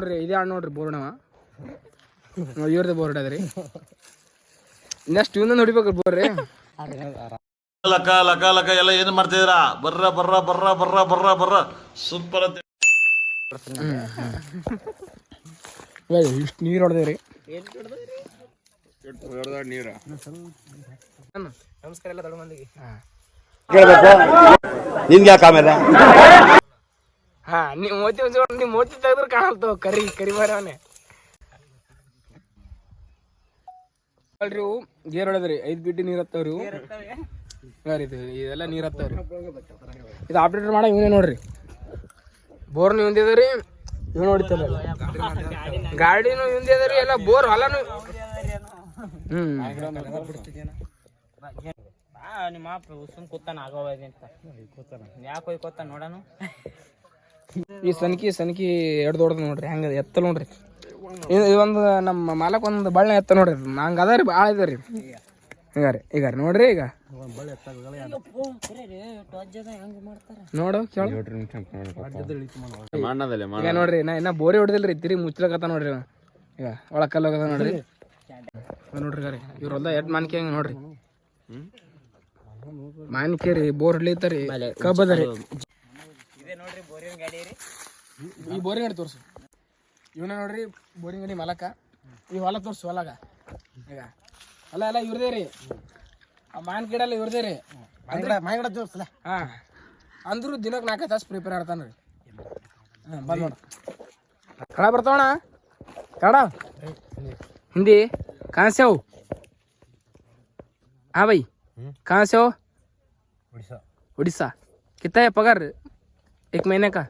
ನೋಡ್ರಿ ಇದೇ ಹಣ್ಣು ನೋಡ್ರಿ ಬೋರ್ಡವ ಇವ್ರದ್ದು ಬೋರ್ಡ್ ಅದ್ರಿ ನೆಕ್ಸ್ಟ್ ಇವನ್ನ ನೋಡಿಬೇಕು ಬೋರ್ರಿ ಲಕ ಲಕ ಲಕ ಎಲ್ಲ ಏನ್ ಮಾಡ್ತಿದ್ದೀರಾ ಬರ್ರ ಬರ್ರ ಬರ್ರ ಬರ್ರ ಬರ್ರ ಬರ್ರ ಸೂಪರ್ ಅಂತ ಇಷ್ಟು ನೀರು ಹೊಡೆದೇವ್ರಿ ನೀರು ನಮಸ್ಕಾರ ಎಲ್ಲ ದೊಡ್ಡ ಮಂದಿಗೆ ನಿನ್ಗೆ ಯಾಕೆ ಆಮೇಲೆ ಹಾ ನೀವು ಮೋತಿ ತೆಗೆದ್ರೆ ಕಾಣಲ್ತಾವ ಕರಿ ಕರಿ ಮಾರವನೆ ಅಲ್ರಿ ಇವು ಗೇರ್ ಹೊಡೆದ್ರಿ 5 ಬಿಟ್ಟಿ ನೀರು ಹತ್ತವ್ರಿ ಇವು ಇದೆಲ್ಲ ನೀರು ಹತ್ತವ್ರಿ ಇದು ಆಪ್ರೇಟರ್ ಮಾಡ ಇವನೇ ನೋಡ್ರಿ ಬೋರ್ನು ಇವಂದಿದ್ರಿ ಇವ್ ನೋಡಿತಲ್ಲ ಗಾಡಿನೂ ಇವಂದಿದ್ರಿ ಎಲ್ಲ ಬೋರ್ ಹೊಲನು ನಿಮ್ಮ ಸುಮ್ ಕೂತಾನ ಆಗೋದಿ ಅಂತ ಯಾಕೆ ಹೋಗಿ ಕೂತಾನ ನೋಡೋಣ ಈ ಸನ್ಕಿ ಎಡ್ ದೊಡ್ಡದು ನೋಡ್ರಿ ಹಂಗ ಎತ್ತ ನೋಡ್ರಿ ಇದೊಂದು ನಮ್ಮ ಮಾಲಕ್ ಒಂದು ಬಳ್ಳ ಎತ್ತ ನೋಡ್ರಿ ಹಂಗ ಅದ ರೀ ಭಾಳ ಇದ ರೀ ಈಗ ನೋಡ್ರಿ ಈಗ ನೋಡು ಈಗ ನೋಡ್ರಿ ಇನ್ನ ಬೋರಿ ಹೊಡೆದಿಲ್ರಿ ತಿರುಗಿ ಮುಚ್ಚಲಕತ್ತ ನೋಡ್ರಿ ಈಗ ಒಳಕಲ್ಲ ಹೋಗದ ನೋಡ್ರಿ ನೋಡ್ರಿ ಗಾರಿ ಇವ್ರ ಹೊಲ್ದ ಎಡ್ ಮಾನ್ಕಿ ಹಂಗ ನೋಡ್ರಿ ಮಾನ್ಕಿ ರೀ ಬೋರ್ ಹೊಡ್ಲಿತ್ತಾರಿ ಕಬ್ಬ ಅದ ರೀ ಈ ಬೋರಿಂಗ್ ಗಾಡಿ ತೋರ್ಸು ಇವನ ನೋಡ್ರಿ ಬೋರಿಂಗ್ ಗಾಡಿ ಮಲಕ ಈ ಹೊಲ ತೋರ್ಸು ಹೊಲಗ ಈಗ ಹೊಲ ಎಲ್ಲ ಇವ್ರದೇ ರೀ ಆ ಮಾವಿನ ಗಿಡ ಎಲ್ಲ ಇವ್ರದೇ ರೀ ಮಾವಿನ ಗಿಡ ತೋರ್ಸಲ್ಲ ಹಾ ಅಂದ್ರು ದಿನಕ್ಕೆ 4 ತಾಸು ಪ್ರಿಪೇರ್ ಆಡ್ತಾನ ರೀ ಬಂದ್ ನೋಡ ಕನ್ನಡ ಬರ್ತಾವಣ कड़ा हिंदी कहाँ से हो? हाँ भाई कहाँ से हो? उड़ीसा। उड़ीसा। कितना है पगार 1 महीने का?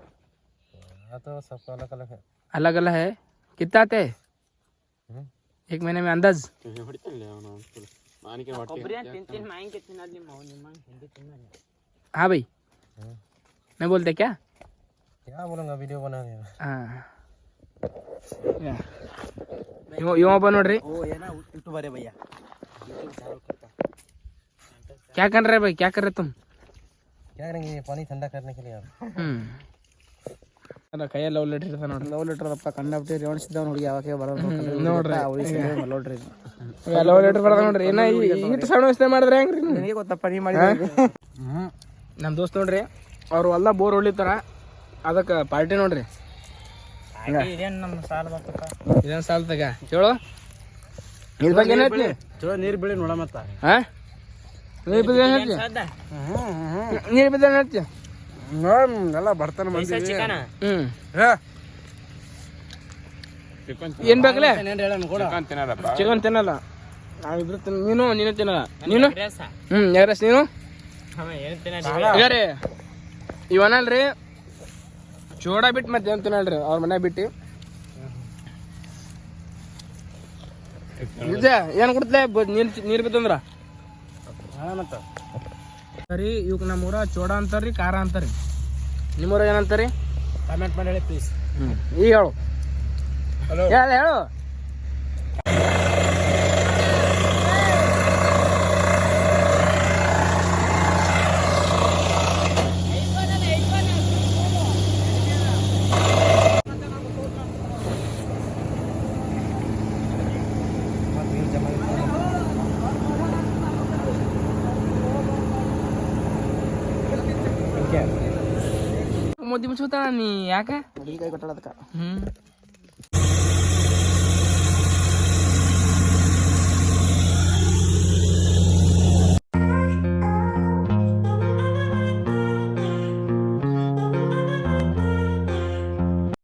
तो सबका अलग अलग है। अलग अलग है। कितना आते हैं 1 महीने में अंदाज? हाँ भाई मैं बोलते क्या बोलूँगा वीडियो बना रहे हैं। हाँ यो नोड्री यूट्यूबर है भैया। क्या कर रहे भाई? क्या कर रहे तुम? क्या करेंगे पानी ठंडा करने के लिए आप। ಕೈಯ ಲವ್ ಲೆಟರ್ ಇರ್ತಾವ ನೋಡ್ರಿ. ಲವ್ ಲೆಟರ್ ಅಪ್ಪ ಕಂಡಾಬಿಟ್ಟು ರೇವಣಿಸಿದ್ದಾವ ನೋಡಿ. ಯಾವಾಗ ಬರೋದು ನೋಡ್ರಿ ಲವ್ ಲೆಟರ್ ಬರ್ತಾವ ನೋಡ್ರಿ. ಏನ ಇಟ್ಟು ಸಣ್ಣ ವಯಸ್ಸೇ ಮಾಡಿದ್ರೆ ಹೆಂಗ್ರಿ? ನನಗೆ ಗೊತ್ತಪ್ಪ ನೀ ಮಾಡಿ. ನಮ್ಮ ದೋಸ್ತ್ ನೋಡ್ರಿ ಅವ್ರು ಎಲ್ಲ ಬೋರ್ ಹೊಡಿತಾರ, ಅದಕ್ಕೆ ಪಾರ್ಟಿ ನೋಡ್ರಿ. ಇದೇನು ಸಾಲ ತಗ ಹೇಳು. ಇದ್ರ ಬಗ್ಗೆ ಏನು ಹೇಳ್ತಿ? ಚಲೋ ನೀರು ಬೀಳಿ ನೋಡ ಮತ್ತ. ಹಾ ನೀರು ಬಿದ್ದ ಏನು ಹೇಳ್ತಿ? ನೀರು ಬಿದ್ದ ಏನು ಹೇಳ್ತಿ? ಎಲ್ಲ ಬರ್ತಾನೆ ಏನ್ ಬೇಕಲೇ? ಚಿಕನ್ ತಿನ್ನಲ್ಲ ನಾವಿಬ್ರು ನೀನು ತಿನ್ನಲ್ಲ. ನೀನು ಯಾರಸ್ ನೀನು ರೀ ಇವನಲ್ರಿ ಚೋಡ ಬಿಟ್ಟು ಮತ್ತೆ ಏನ್ ತಿನ್ನಲ್ರಿ ಅವ್ರ ಮನೆ ಬಿಟ್ಟು. ಏನ್ ಕೊಡ್ತಲೇ ನೀರ್ ಬಿತ್ತಂದ್ರ ಸರಿ. ಇವಾಗ ನಮ್ಮೂರ ಚೋಡ ಅಂತಾರ್ರಿ, ಖಾರ ಅಂತಾರ್ರಿ. ನಿಮ್ಮೂರ ಏನಂತಾರಿ? ಕಮೆಂಟ್ ಮಾಡಿ ಹೇಳಿ ಪ್ಲೀಸ್. ಈಗ ಹೇಳು. ಹೇಳು ಮೋದಿ ಮುಚ್ಚುತ್ತಾನ ನೀ ಯಾಕೆ? ಕೈ ಕೊಟ್ಟಾಡದಕ್ಕ